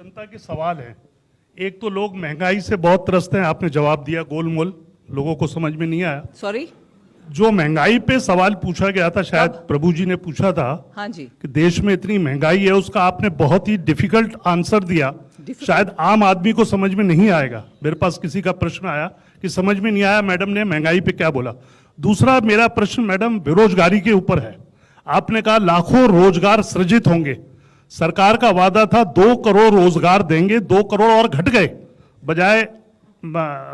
जनता के सवाल हैं। एक तो लोग महंगाई से बहुत त्रस्त हैं, आपने जवाब दिया गोलमोल, लोगों को समझ में नहीं आया। सॉरी, जो महंगाई पे सवाल पूछा गया था, शायद कब? प्रभु जी ने पूछा था हाँ जी, कि देश में इतनी महंगाई है, उसका आपने बहुत ही डिफिकल्ट आंसर दिया। Difficult? शायद आम आदमी को समझ में नहीं आएगा। मेरे पास किसी का प्रश्न आया कि समझ में नहीं आया मैडम ने महंगाई पे क्या बोला। दूसरा मेरा प्रश्न मैडम बेरोजगारी के ऊपर है। आपने कहा लाखों रोजगार सृजित होंगे। सरकार का वादा था 2 करोड़ रोजगार देंगे, 2 करोड़ और घट गए बजाय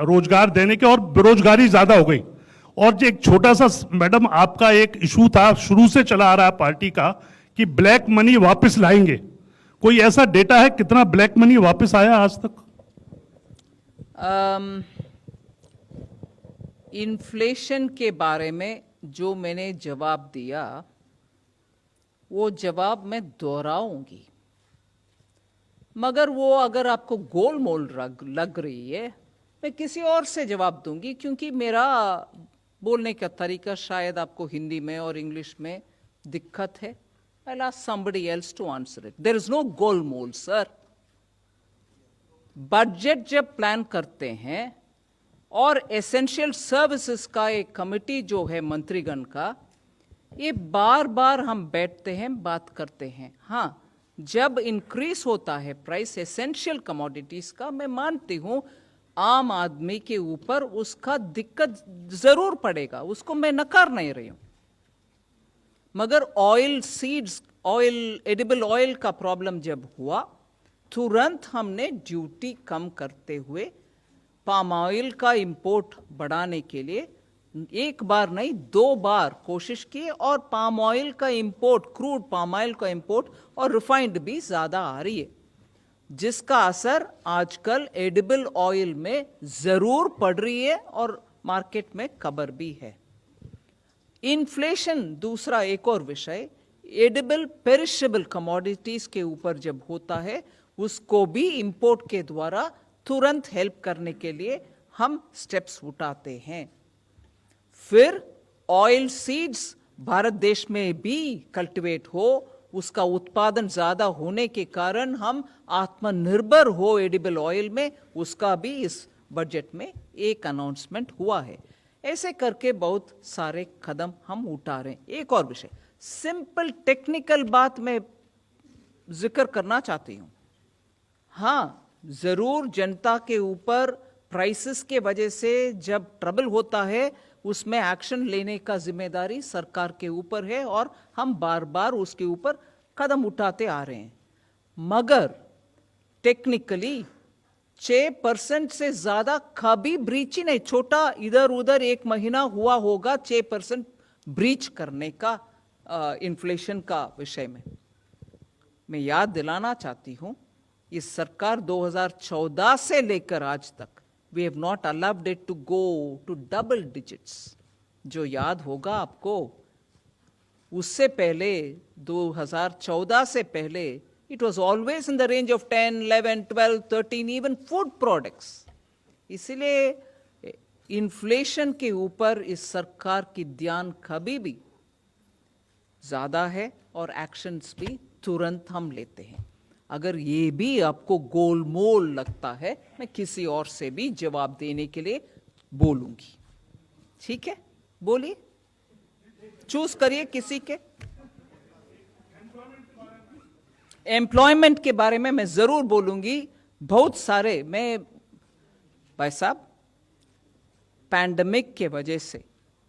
रोजगार देने के, और बेरोजगारी ज्यादा हो गई। और जो एक छोटा सा मैडम आपका एक इशू था, शुरू से चला आ रहा है पार्टी का, कि ब्लैक मनी वापस लाएंगे। कोई ऐसा डेटा है कितना ब्लैक मनी वापस आया आज तक? इन्फ्लेशन के बारे में जो मैंने जवाब दिया वो जवाब मैं दोहराऊंगी, मगर वो अगर आपको गोलमोल लग रही है मैं किसी और से जवाब दूंगी, क्योंकि मेरा बोलने का तरीका शायद आपको हिंदी में और इंग्लिश में दिक्कत है। I'll ask somebody else to answer it. There is no गोलमोल सर। बजट जब प्लान करते हैं और एसेंशियल सर्विसेज का एक कमिटी जो है मंत्रीगण का, ये बार बार हम बैठते हैं, बात करते हैं। हाँ, जब इंक्रीज होता है प्राइस एसेंशियल कमोडिटीज का, मैं मानती हूं आम आदमी के ऊपर उसका दिक्कत जरूर पड़ेगा, उसको मैं नकार नहीं रही हूं। मगर oil seeds, oil, edible oil का प्रॉब्लम जब हुआ, तुरंत हमने ड्यूटी कम करते हुए पाम ऑयल का इंपोर्ट बढ़ाने के लिए एक बार नहीं 2 बार कोशिश की, और पाम ऑयल का इंपोर्ट, क्रूड पाम ऑयल का इंपोर्ट और रिफाइंड भी ज्यादा आ रही है, जिसका असर आजकल एडिबल ऑयल में जरूर पड़ रही है और मार्केट में खबर भी है। इन्फ्लेशन दूसरा एक और विषय, एडिबल पेरिशेबल कमोडिटीज के ऊपर जब होता है, उसको भी इंपोर्ट के द्वारा तुरंत हेल्प करने के लिए हम स्टेप्स उठाते हैं। फिर ऑयल सीड्स भारत देश में भी कल्टीवेट हो, उसका उत्पादन ज्यादा होने के कारण हम आत्मनिर्भर हो एडिबल ऑयल में, उसका भी इस बजट में एक अनाउंसमेंट हुआ है। ऐसे करके बहुत सारे कदम हम उठा रहे हैं। एक और विषय, सिंपल टेक्निकल बात मैं जिक्र करना चाहती हूं। हाँ, जरूर जनता के ऊपर प्राइसेस के वजह से जब ट्रबल होता है, उसमें एक्शन लेने का जिम्मेदारी सरकार के ऊपर है और हम बार बार उसके ऊपर कदम उठाते आ रहे हैं। मगर टेक्निकली 6% से ज्यादा कभी ब्रीच ही नहीं, छोटा इधर उधर 1 महीना हुआ होगा 6% ब्रीच करने का इन्फ्लेशन का विषय में। मैं याद दिलाना चाहती हूं, इस सरकार 2014 से लेकर आज तक we have not allowed it to go to double digits। जो याद होगा आपको, उससे पहले 2014 से पहले it was always in the range of 10, 11, 12, 13, even food products। इसलिए इन्फ्लेशन के ऊपर इस सरकार की ध्यान कभी भी ज्यादा है और एक्शंस भी तुरंत हम लेते हैं। अगर ये भी आपको गोलमोल लगता है, मैं किसी और से भी जवाब देने के लिए बोलूंगी। ठीक है, बोलिए, चूज करिए किसी के। एम्प्लॉयमेंट के बारे में मैं जरूर बोलूंगी। बहुत सारे, मैं भाई साहब, पैंडेमिक के वजह से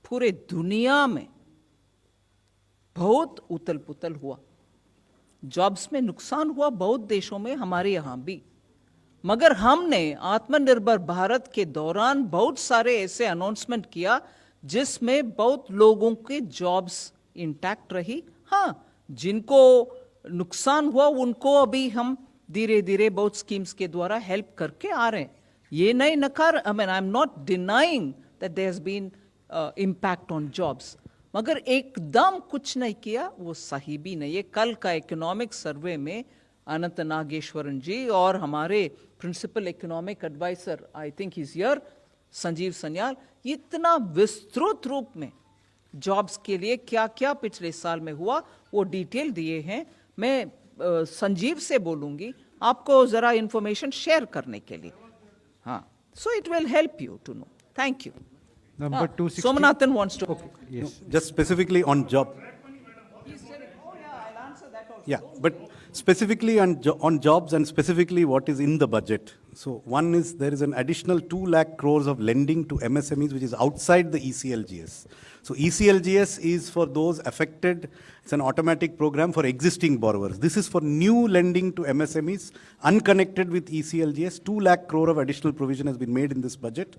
पूरे दुनिया में बहुत उथल पुथल हुआ, जॉब्स में नुकसान हुआ बहुत देशों में, हमारे यहां भी। मगर हमने आत्मनिर्भर भारत के दौरान बहुत सारे ऐसे अनाउंसमेंट किया जिसमें बहुत लोगों के जॉब्स इंटैक्ट रही। हाँ, जिनको नुकसान हुआ उनको अभी हम धीरे धीरे बहुत स्कीम्स के द्वारा हेल्प करके आ रहे हैं। ये नहीं नकार, I am not denying that there has been impact on jobs, मगर एकदम कुछ नहीं किया वो सही भी नहीं है। कल का इकोनॉमिक सर्वे में अनंत नागेश्वरन जी और हमारे principal economic adviser, I think is here, Sanjeev Sanyal, इतना विस्तृत रूप में जॉब्स के लिए क्या क्या पिछले साल में हुआ वो डिटेल दिए हैं। मैं संजीव से बोलूंगी, आपको जरा इंफॉर्मेशन शेयर करने के लिए. हाँ, so it will help you to know. Thank you. Number 260. Somanathan wants to. Yes. Just specifically on job. Yeah, but specifically on jobs and specifically what is in the budget. So one is there is an additional 2 lakh crores of lending to MSMEs which is outside the ECLGS. So ECLGS is for those affected. It's an automatic program for existing borrowers. This is for new lending to MSMEs unconnected with ECLGS. 2 lakh crore of additional provision has been made in this budget.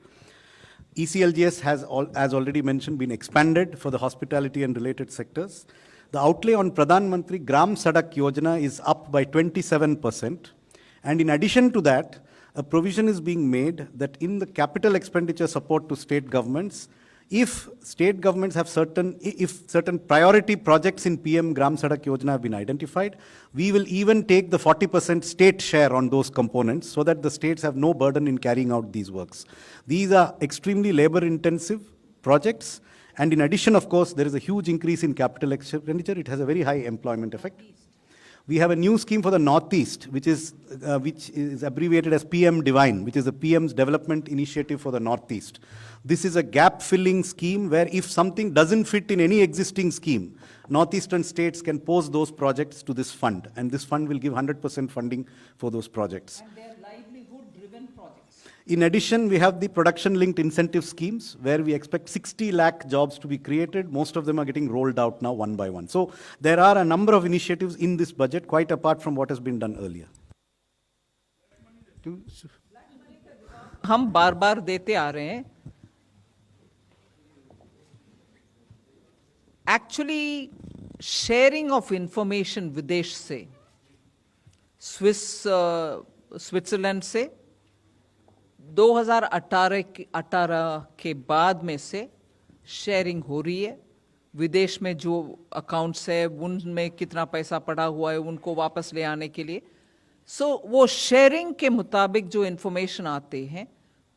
ECLGS has, as already mentioned, been expanded for the hospitality and related sectors. The outlay on Pradhan Mantri Gram Sadak Yojana is up by 27%. And in addition to that, a provision is being made that in the capital expenditure support to state governments, if state governments have certain priority projects in PM Gram Sadak Yojana have been identified, we will even take the 40% state share on those components so that the states have no burden in carrying out these works. These are extremely labor-intensive projects. And in addition, of course, there is a huge increase in capital expenditure. It has a very high employment effect. We have a new scheme for the Northeast, which is abbreviated as PM Divine, which is the PM's development initiative for the Northeast. This is a gap-filling scheme where if something doesn't fit in any existing scheme, Northeastern states can post those projects to this fund, and this fund will give 100% funding for those projects. And they're livelihood-driven projects. In addition, we have the production-linked incentive schemes where we expect 60 lakh jobs to be created. Most of them are getting rolled out now one by one. So there are a number of initiatives in this budget, quite apart from what has been done earlier. हम बार-बार देते आ रहे हैं. Actually, sharing of information विदेश से, Switzerland से 2018 के बाद में से शेयरिंग हो रही है. विदेश में जो अकाउंट्स है उनमें कितना पैसा पड़ा हुआ है उनको वापस ले आने के लिए. सो वो शेयरिंग के मुताबिक जो इंफॉर्मेशन आते हैं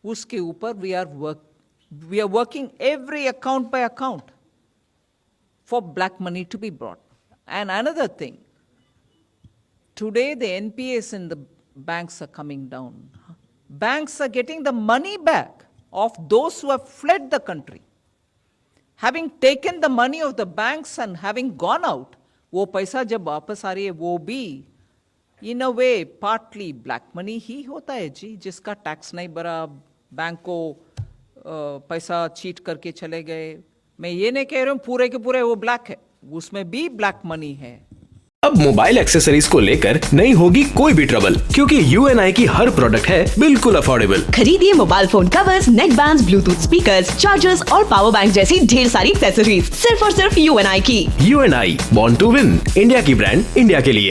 उसके ऊपर we are working every account by account for black money to be brought. And another thing, today the NPAs in the banks are coming down. Banks are getting the money back of those who have fled the country. Having taken the money of the banks and having gone out, वो पैसा जब वापस आ रही है वो भी in a way partly black money ही होता है जी, जिसका टैक्स नहीं भरा, बैंक को पैसा चीट करके चले गए. मैं ये नहीं कह रहा हूं पूरे के पूरे वो ब्लैक है, उसमें भी ब्लैक मनी है. अब मोबाइल एक्सेसरीज को लेकर नहीं होगी कोई भी ट्रबल, क्योंकि UNI की हर प्रोडक्ट है बिल्कुल अफोर्डेबल. खरीदिए मोबाइल फोन कवर्स, नेक बैंड्स, ब्लूटूथ स्पीकर्स, चार्जर्स और पावर बैंक जैसी ढेर सारी एक्सेसरीज सिर्फ और सिर्फ UNI की. UNI, born to win. India की ब्रांड इंडिया के लिए.